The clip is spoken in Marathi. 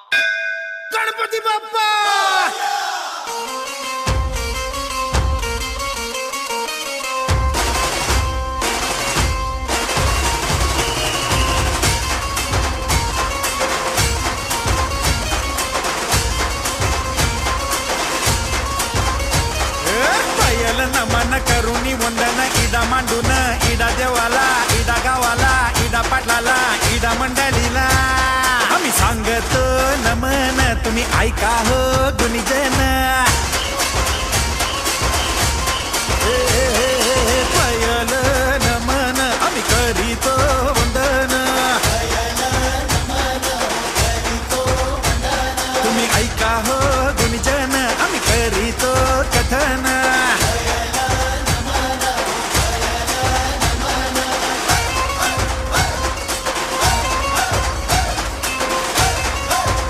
गणपती बाप्पा नमन करुणी वंदन इडा मांडून इडा देवाला इडा गावाला इडा पाटलाला इडा मंडळीला आम्ही सांगतो नमन तुम्ही ऐका हो गुणीजन पयल नमन आम्ही करीतो वंदन तुम्ही ऐका हो